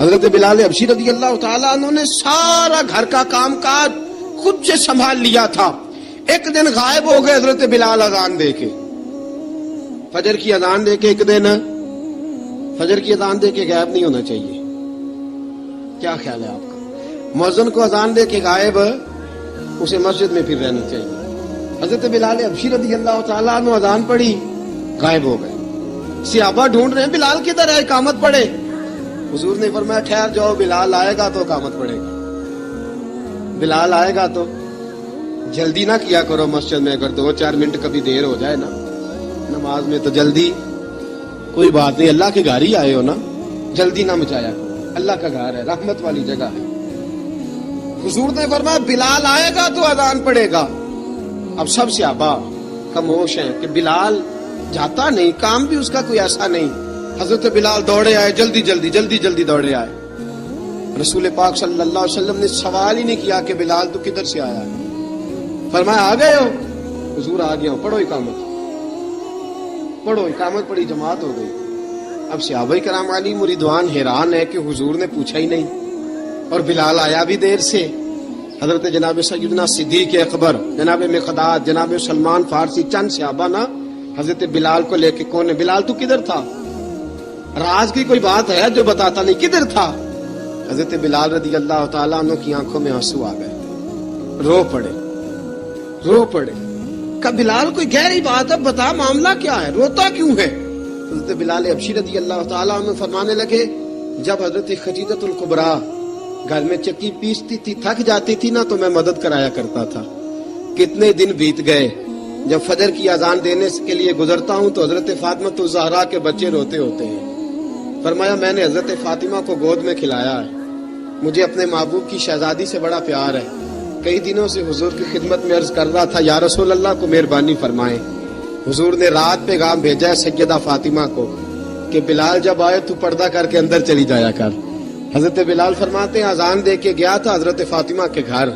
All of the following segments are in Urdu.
حضرت بلال حبشی رضی اللہ تعالیٰ عنہ نے سارا گھر کا کام کاج خود سے سنبھال لیا تھا. ایک دن غائب ہو گئے حضرت بلال اذان دے کے, فجر کی اذان دے کے. ایک دن فجر کی اذان دے کے غائب نہیں ہونا چاہیے. کیا خیال ہے آپ کا؟ مؤذن کو اذان دے کے غائب اسے مسجد میں پھر رہنا چاہیے. حضرت بلال حبشی رضی اللہ تعالیٰ عنہ اذان پڑھی, غائب ہو گئے. صحابہ ڈھونڈ رہے ہیں بلال کدھر ہے, اقامت پڑھے. حضور نے فرمایا ٹھہر جاؤ, بلال آئے گا تو اقامت پڑھے گا. بلال آئے گا تو جلدی نہ کیا کرو مسجد میں. اگر 2-4 منٹ کبھی دیر ہو جائے نا نماز میں تو جلدی کوئی بات نہیں, اللہ کے گھر ہی آئے ہو نا, جلدی نہ مچایا کرو. اللہ کا گھر ہے, رحمت والی جگہ ہے. حضور نے فرمایا بلال آئے گا تو اذان پڑھے گا. اب سب صحابہ خاموش ہیں کہ بلال جاتا نہیں, کام بھی اس کا کوئی ایسا نہیں. حضرت بلال دوڑے آئے, جلدی دوڑے آئے. رسول پاک صلی اللہ علیہ وسلم نے سوال ہی نہیں کیا کہ بلال تو کدھر سے آیا ہے. فرمایا آ گئے ہو؟ حضور آ گیا ہوں. پڑھو اقامت, پڑھو اقامت پڑھی, جماعت ہو گئی. اب صحابہ کرام علی مریدوان حیران ہے کہ حضور نے پوچھا ہی نہیں اور بلال آیا بھی دیر سے. حضرت جناب سیدنا صدیق اکبر, جناب مقداد, جناب سلمان فارسی, چند صحابہ نا حضرت بلال کو لے کے, کون ہے بلال تو کدھر تھا؟ راز کی کوئی بات ہے جو بتاتا نہیں, کدھر تھا؟ حضرت بلال رضی اللہ تعالیٰ عنہ کی آنکھوں میں آنسو آ گئے, رو پڑے. کہ بلال کوئی گہری بات ہے, بتا معاملہ کیا ہے, روتا کیوں ہے؟ حضرت بلال حبشی رضی اللہ تعالیٰ عنہ فرمانے لگے جب حضرت خدیجہ الکبریٰ گھر میں چکی پیستی تھی, تھک جاتی تھی نا تو میں مدد کرایا کرتا تھا. کتنے دن بیت گئے, جب فجر کی اذان دینے کے لیے گزرتا ہوں تو حضرت فاطمہ الزہرا کے بچے روتے ہوتے ہیں. فرمایا میں نے حضرت فاطمہ کو گود میں کھلایا ہے, مجھے اپنے محبوب کی شہزادی سے بڑا پیار ہے. کئی دنوں سے حضور کی خدمت میں عرض کر رہا تھا یا رسول اللہ کو مہربانی فرمائیں. حضور نے رات پیغام بھیجا ہے سیدہ فاطمہ کو کہ بلال جب آئے تو پردہ کر کے اندر چلی جایا کر. حضرت بلال فرماتے ہیں اذان دے کے گیا تھا حضرت فاطمہ کے گھر,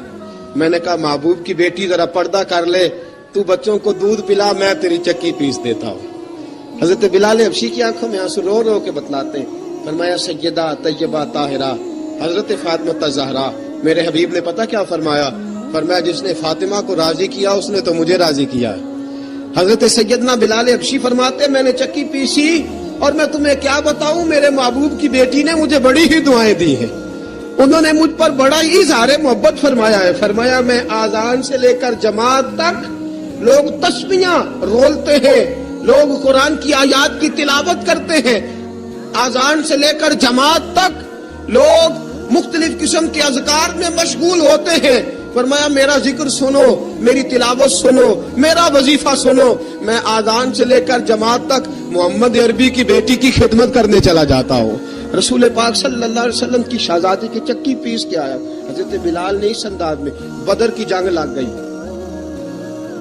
میں نے کہا محبوب کی بیٹی ذرا پردہ کر لے, تو بچوں کو دودھ پلا, میں تیری چکی پیس دیتا ہوں. حضرت بلال حبشی کی آنکھوں میں آنسو رو رو کے بتلاتے ہیں. فرمایا سیدہ طیبہ طاہرہ حضرت فاطمہ الزہرا, میرے حبیب نے پتہ کیا فرمایا؟ فرمایا جس نے فاطمہ کو راضی کیا اس نے تو مجھے راضی کیا ہے. حضرت سیدنا بلال حبشی فرماتے میں نے چکی پیسی اور میں تمہیں کیا بتاؤں, میرے محبوب کی بیٹی نے مجھے بڑی ہی دعائیں دی ہیں, انہوں نے مجھ پر بڑا ہی اظہار محبت فرمایا ہے. فرمایا میں آذان سے لے کر جماعت تک لوگ تسبیحاں رولتے ہیں, لوگ قرآن کی آیات کی تلاوت کرتے ہیں, آذان سے لے کر جماعت تک لوگ مختلف قسم کے اذکار میں مشغول ہوتے ہیں. فرمایا میرا ذکر سنو, میری تلاوت سنو, میرا وظیفہ سنو. میں آذان سے لے کر جماعت تک محمد عربی کی بیٹی کی خدمت کرنے چلا جاتا ہوں. رسول پاک صلی اللہ علیہ وسلم کی شہزادی کی چکی پیس کے آیا. حضرت بلال نے اس انداز میں, بدر کی جنگ لگ گئی,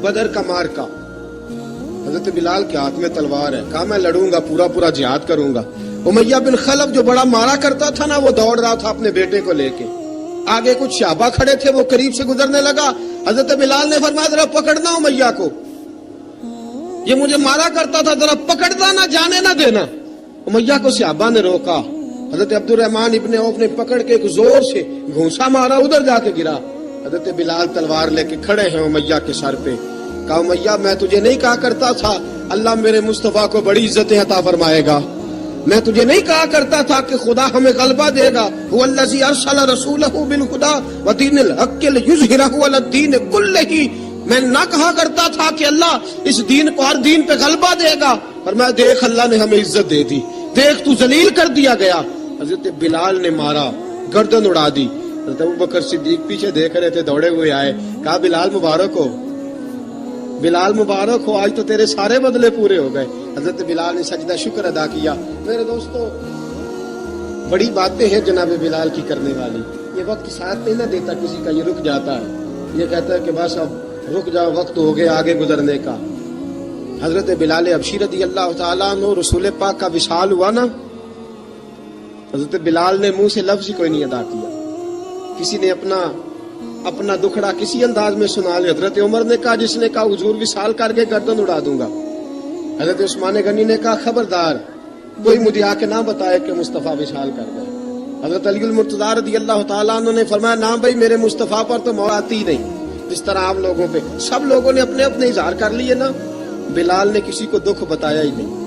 بدر کا مارکا, حضرت بلال کے ہاتھ میں تلوار ہے, کہا میں لڑوں گا, پورا جہاد کروں گا. امیہ بن خلف جو بڑا مارا کرتا تھا نا, وہ دوڑ رہا تھا اپنے بیٹے کو لے کے, آگے کچھ صحابہ کھڑے تھے, وہ قریب سے گزرنے لگا. حضرت بلال نے فرمایا ذرا پکڑنا امیہ کو, یہ مجھے مارا کرتا تھا, ذرا پکڑنا, نہ جانے نہ دینا. امیہ کو صحابہ نے روکا. حضرت عبد الرحمن ابن عوف نے پکڑ کے ایک زور سے گھونسا مارا, ادھر جا کے گرا. حضرت بلال تلوار لے کے کھڑے ہیں امیہ کے سر پہ. کہا امیہ میں تجھے نہیں کہا کرتا تھا اللہ میرے مصطفیٰ کو بڑی عزتیں عطا فرمائے گا؟ میں تجھے نہیں کہا کرتا تھا کہ خدا ہمیں غلبہ دے گا؟ هو الذی ارسل رسولہ بالہدی ودین الحق لیظہرہ علی الدین کلہ. میں نہ کہا کرتا تھا کہ اللہ اس دین کو ہر دین پہ غلبہ دے گا, پر میں دیکھ اللہ نے ہمیں عزت دے دی, دیکھ تو ذلیل کر دیا گیا. حضرت بلال نے مارا, گردن اڑا دی. حضرت ابوبکر صدیق پیچھے دیکھ رہے تھے, دوڑے ہوئے آئے, کہا بلال مبارک ہو, بلال مبارک ہو, آج تو تیرے سارے بدلے پورے ہو گئے. حضرت بلال نے سجدہ شکر ادا کیا. میرے دوستو بڑی باتیں ہیں جناب بلال کی کرنے والی. یہ وقت ساتھ نہیں نہ دیتا کسی کا, یہ رک جاتا ہے, یہ کہتا ہے کہ بس اب رک جاؤ, وقت ہو گیا آگے گزرنے کا. حضرت بلال حبشی رضی اللہ تعالیٰ عنہ رسول پاک کا وصال ہوا نا, حضرت بلال نے منہ سے لفظ ہی کوئی نہیں ادا کیا. کسی نے اپنا دکھڑا کسی انداز میں سنا لیا. حضرت عمر نے کہا, جس نے کہا حضور وصال کر کے گردن اڑا دوں گا. حضرت عثمان غنی نے کہا خبردار کوئی مجھے آ کے نہ بتائے کہ مصطفیٰ وصال کر گئے. حضرت علی المرتضیٰ رضی اللہ تعالیٰ عنہ نے فرمایا نہ بھائی میرے مصطفیٰ پر تو موت آتی ہی نہیں جس طرح آپ لوگوں پہ. سب لوگوں نے اپنے اپنے اظہار کر لیے نا. بلال نے کسی کو دکھ بتایا ہی نہیں.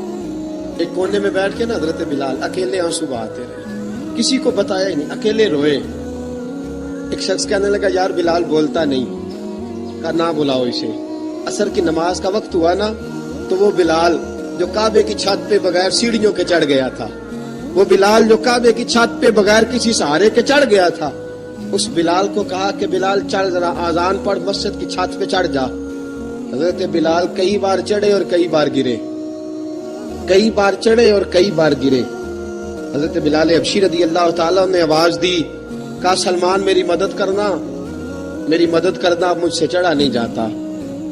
ایک کونے میں بیٹھ کے نا حضرت بلال اکیلے آنسو بہاتے رہے, کسی کو بتایا ہی نہیں, اکیلے روئے. ایک شخص کہنے لگا یار بلال بولتا نہیں. کہا نہ بلاؤ اسے. عصر کی نماز کا وقت ہوا نا تو وہ بلال جو کعبے کی چھت پہ بغیر سیڑھیوں کے چڑھ گیا تھا, وہ بلال جو کعبے کی چھت پہ بغیر کسی سہارے کے چڑھ گیا تھا, اس بلال کو کہا کہ بلال چڑھ ذرا, آذان پڑھ, مسجد کی چھت پہ چڑھ جا. حضرت بلال کئی بار چڑھے اور کئی بار گرے, کئی بار چڑھے اور کئی بار گرے. حضرت بلال حبشی رضی اللہ تعالیٰ نے آواز دی, کہا سلمان میری مدد کرنا, میری مدد کرنا, اب مجھ سے چڑھا نہیں جاتا,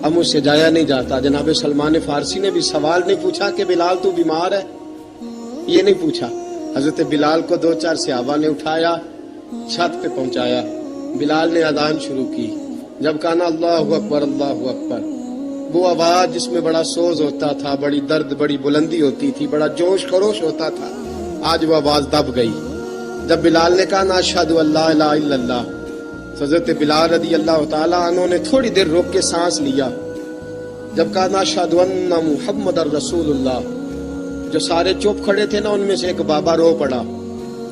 اب مجھ سے جایا نہیں جاتا. جناب سلمان فارسی نے بھی سوال نہیں پوچھا کہ بلال تو بیمار ہے, یہ نہیں پوچھا. حضرت بلال کو 2-4 صحابہ نے اٹھایا, چھت پہ پہنچایا. بلال نے اذان شروع کی. جب کہا نا اللہ اکبر اللہ اکبر, وہ آواز جس میں بڑا سوز ہوتا تھا, بڑی درد, بڑی بلندی ہوتی تھی, بڑا جوش خروش ہوتا تھا, آج وہ آواز دب گئی. جب بلال نے کہا نا اشہد ان لا الہ الا اللہ, حضرت بلال رضی اللہ تعالیٰ عنہ نے تھوڑی دیر روک کے سانس لیا. جب کہا نا اشہد ان محمد رسول اللہ, جو سارے چپ کھڑے تھے نا ان میں سے ایک بابا رو پڑا,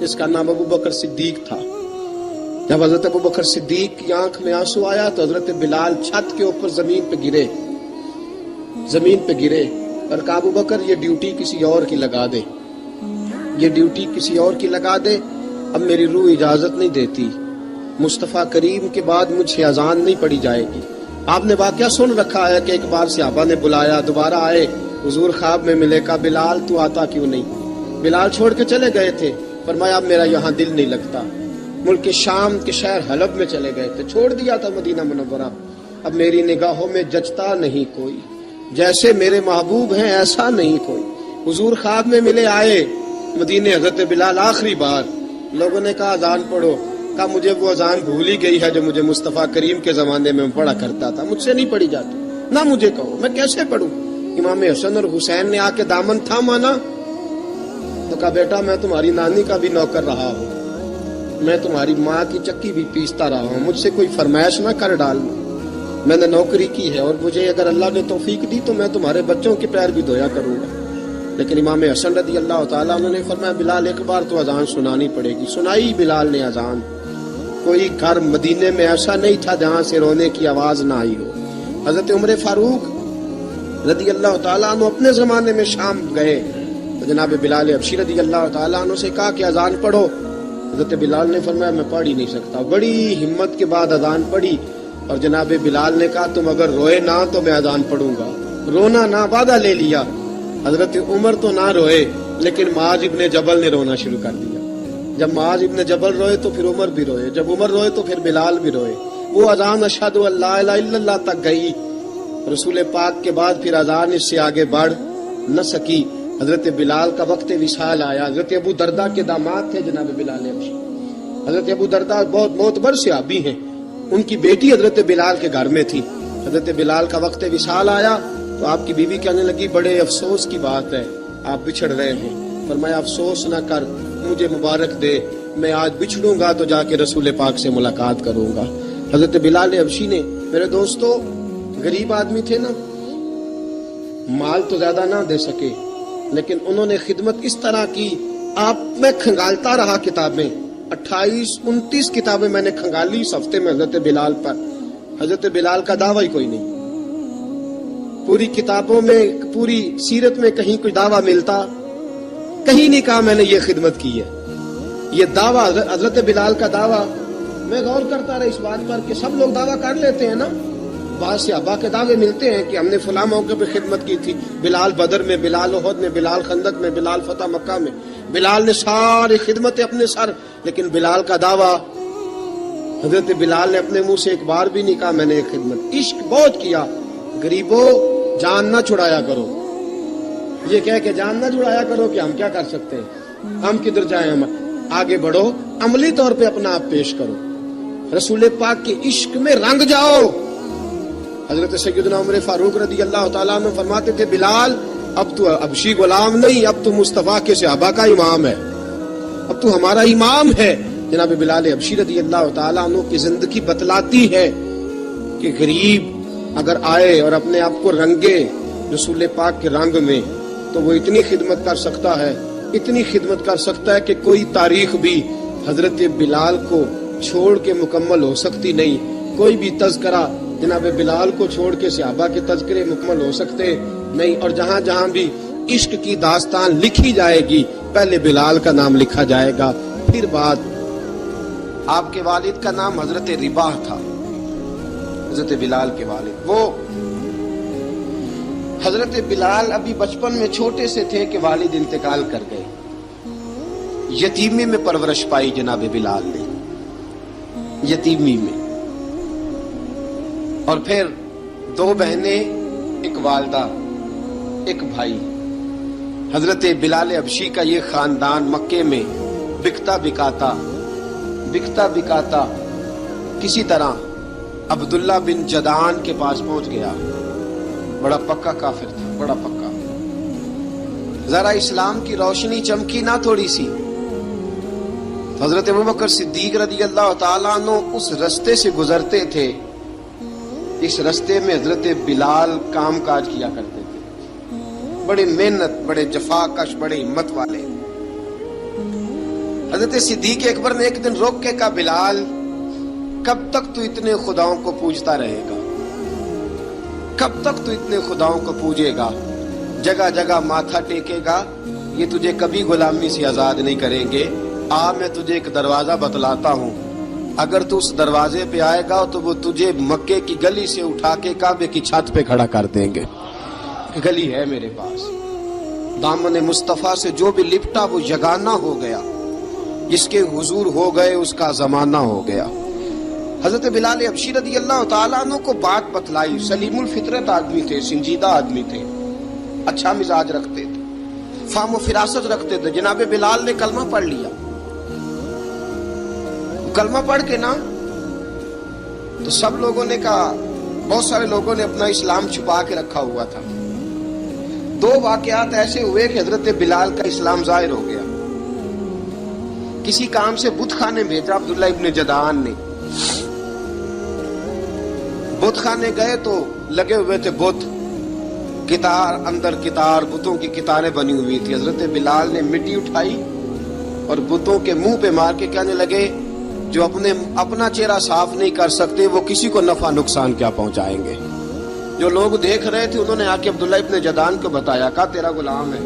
اس کا نام ابو بکر صدیق تھا. جب حضرت ابو بکر صدیق کی آنکھ میں آنسو آیا تو حضرت بلال چھت کے اوپر زمین پہ گرے, زمین پہ گرے اور کہا ابو بکر یہ ڈیوٹی کسی اور کی لگا دے, یہ ڈیوٹی کسی اور کی لگا دے, اب میری روح اجازت نہیں دیتی, مصطفیٰ کریم کے بعد مجھے اذان نہیں پڑی جائے گی. آپ نے واقعہ سن رکھا ہے کہ ایک بار صحابہ نے بلایا, دوبارہ آئے, حضور خواب میں ملے, کہا بلال تو آتا کیوں نہیں؟ بلال چھوڑ کے چلے گئے تھے. فرمایا اب میرا یہاں دل نہیں لگتا. ملک شام کے شہر حلب میں چلے گئے تھے, چھوڑ دیا تھا مدینہ منورہ, اب میری نگاہوں میں جچتا نہیں کوئی, جیسے میرے محبوب ہیں ایسا نہیں کوئی. حضور خواب میں ملے, آئے مدینے. حضرت بلال آخری بار, لوگوں نے کہا اذان پڑھو, کہا مجھے وہ اذان بھول ہی گئی ہے جو مجھے مصطفیٰ کریم کے زمانے میں پڑھا کرتا تھا, مجھ سے نہیں پڑھی جاتی, نہ مجھے کہو, میں کیسے پڑھوں. امام حسن اور حسین نے آ کے دامن تھاما نا تو کہا بیٹا میں تمہاری نانی کا بھی نوکر رہا ہوں, میں تمہاری ماں کی چکی بھی پیستا رہا ہوں, مجھ سے کوئی فرمائش نہ کر ڈالنا, میں نے نوکری کی ہے اور مجھے اگر اللہ نے توفیق دی تو میں تمہارے بچوں کے پیر بھی دھویا کروں گا. لیکن امام حسن رضی اللہ تعالیٰ عنہ نے فرمایا بلال ایک بار تو اذان سنانی پڑے گی. سنائی بلال نے اذان. کوئی گھر مدینے میں ایسا نہیں تھا جہاں سے رونے کی آواز نہ آئی ہو. حضرت عمر فاروق رضی اللہ تعالیٰ عنہ اپنے زمانے میں شام گئے تو جناب بلال حبشی رضی اللہ تعالیٰ عنہ سے کہا کہ اذان پڑھو. حضرت بلال نے فرمایا میں پڑھ ہی نہیں سکتا. بڑی ہمت کے بعد اذان پڑھی اور جناب بلال نے کہا تم اگر روئے نہ تو میں اذان پڑھوں گا. رونا نہ, وعدہ لے لیا. حضرت عمر تو نہ روئے لیکن معاذ ابن جبل نے رونا شروع کر دیا. جب معاذ ابن جبل روئے تو پھر عمر بھی روئے, جب عمر روئے تو پھر بلال بھی روئے. وہ اذان اشہد ان لا الہ الا اللہ تک گئی. رسول پاک کے بعد پھر اذان اس سے آگے بڑھ نہ سکی. حضرت بلال کا وقت وصال آیا. حضرت ابو درداء کے داماد تھے جناب بلال حبشی. حضرت ابو درداء بہت معتبر صحابی ہیں, ان کی بیٹی حضرت بلال کے گھر میں تھی. حضرت بلال کا وقت وصال آیا تو آپ کی بیوی کہنے لگی بڑے افسوس کی بات ہے, آپ بچھڑ رہے ہیں. فرمایا افسوس نہ کر, مجھے مبارک دے, میں آج بچھڑوں گا تو جا کے رسول پاک سے ملاقات کروں گا. حضرت بلال حبشی نے, میرے دوستو غریب آدمی تھے نا, مال تو زیادہ نہ دے سکے لیکن انہوں نے خدمت اس طرح کی. آپ میں کھنگالتا رہا کتابیں, 28-29 کتابیں میں نے کھنگالی اس ہفتے میں حضرت بلال پر. حضرت بلال کا دعویٰ ہی کوئی نہیں. پوری کتابوں میں, پوری سیرت میں کہیں کوئی دعویٰ ملتا, کہیں نہیں کہا میں نے یہ خدمت کی ہے. یہ دعویٰ حضرت بلال کا دعویٰ, میں غور کرتا رہا اس بات پر کہ سب لوگ دعویٰ کر لیتے ہیں نا, بعض صحابہ کے دعوے ملتے ہیں کہ ہم نے فلاں موقع پہ خدمت کی تھی, بلال بدر میں, بلال احد میں, بلال خندق میں, بلال فتح مکہ میں, بلال نے ساری خدمتیں اپنے سر. لیکن بلال کا دعویٰ, حضرت بلال نے اپنے منہ سے ایک بار بھی نہیں کہا میں نے یہ خدمت. عشق بہت کیا. غریبوں جان نہ چھڑایا کرو, یہ کہہ کہ جان نہ چھڑایا کرو کہ ہم کیا کر سکتے ہیں, ہم کدھر جائیں, ہم آگے بڑھو, عملی طور پہ اپنا آپ پیش کرو, رسول پاک کے عشق میں رنگ جاؤ. حضرت سیدنا عمر فاروق رضی اللہ تعالیٰ عنہ فرماتے تھے بلال اب تو حبشی غلام نہیں, اب تو مصطفیٰ کے صحابہ کا امام ہے. اب تو ہمارا امام ہے. جناب بلال حبشی رضی اللہ تعالیٰ عنہ کی زندگی بتلاتی ہے کہ غریب اگر آئے اور اپنے آپ کو رنگے رسول پاک کے رنگ میں تو وہ اتنی خدمت کر سکتا ہے، اتنی خدمت کر سکتا ہے کہ کوئی تاریخ بھی حضرت بلال کو چھوڑ کے مکمل ہو سکتی نہیں. کوئی بھی تذکرہ جناب بلال کو چھوڑ کے صحابہ کے تذکرے مکمل ہو سکتے نہیں. اور جہاں جہاں بھی عشق کی داستان لکھی جائے گی پہلے بلال کا نام لکھا جائے گا، پھر بعد آپ کے والد کا نام حضرت رباح تھا، حضرت بلال کے والد. وہ حضرت بلال ابھی بچپن میں چھوٹے سے تھے کہ والد انتقال کر گئے. یتیمی میں پرورش پائی جناب بلال نے، یتیمی میں. اور پھر 2 بہنیں، ایک والدہ، ایک بھائی. حضرت بلال حبشی کا یہ خاندان مکے میں بکتا بکاتا کسی طرح عبداللہ بن جدعان کے پاس پہنچ گیا. بڑا پکا کافر تھا، بڑا پکا. ذرا اسلام کی روشنی چمکی نہ تھوڑی سی، حضرت ابوبکر صدیق رضی اللہ تعالیٰ عنہ اس رستے سے گزرتے تھے. اس رستے میں حضرت بلال کام کاج کیا کرتے تھے، بڑے محنت، بڑے جفاکش، بڑے ہمت والے. حضرت صدیق اکبر نے ایک دن روک کے کہا، بلال کب تک تو اتنے خداؤں کو پوجتا رہے گا؟ کب تک تو اتنے خداؤں کو پوجے گا، جگہ جگہ ماتھا ٹیکے گا؟ یہ تجھے کبھی غلامی سے آزاد نہیں کریں گے. میں تجھے ایک دروازہ بتلاتا ہوں، اگر تو اس دروازے پہ آئے گا تو وہ تجھے مکے کی گلی سے اٹھا کے کعبے کی چھت پہ کھڑا کر دیں گے. گلی ہے میرے پاس، دامن مصطفیٰ سے جو بھی لپٹا وہ یگانہ ہو گیا، جس کے حضور ہو گئے اس کا زمانہ ہو گیا. حضرت بلال حبشی رضی اللہ تعالیٰ عنہ کو بات بتلائی. سلیم الفطرت آدمی تھے، سنجیدہ آدمی تھے، اچھا مزاج رکھتے تھے، فہم و فراست رکھتے تھے. جناب بلال نے کلمہ پڑھ لیا. کلمہ پڑھ کے نا تو سب لوگوں نے کہا، بہت سارے لوگوں نے اپنا اسلام چھپا کے رکھا ہوا تھا. 2 واقعات ایسے ہوئے کہ حضرت بلال کا اسلام ظاہر ہو گیا. کسی کام سے بت خانے بھیجا عبداللہ ابن جدعان نے. بت خانے گئے تو لگے ہوئے تھے بت، کتار اندر کتار، بتوں کی کتاریں بنی ہوئی تھی. حضرت بلال نے مٹی اٹھائی اور بتوں کے منہ پہ مار کے کہنے لگے، جو اپنا چہرہ صاف نہیں کر سکتے وہ کسی کو نفع نقصان کیا پہنچائیں گے. جو لوگ دیکھ رہے تھے انہوں نے آ کے عبداللہ ابن جدعان کو بتایا، کہا تیرا غلام ہے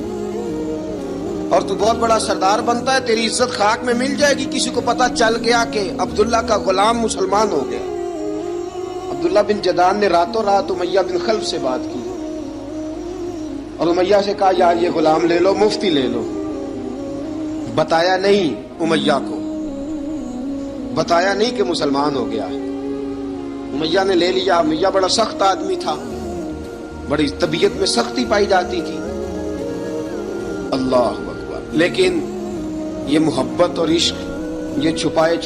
اور تو بہت بڑا سردار بنتا ہے، تیری عزت خاک میں مل جائے گی. کسی کو پتا چل گیا کہ عبداللہ کا غلام مسلمان ہو گیا. عبداللہ بن جدعان نے راتوں رات امیہ بن خلف سے بات کی اور امیہ سے کہا، یار یہ غلام لے لو، مفتی لے لو. بتایا نہیں امیہ کو، بتایا نہیں کہ مسلمان ہو گیا. امیہ نے لے لیا. امیہ بڑا سخت آدمی تھا، بڑی طبیعت میں سختی پائی جاتی تھی. اللہ اکبر. لیکن یہ محبت اور عشق یہ چھپائے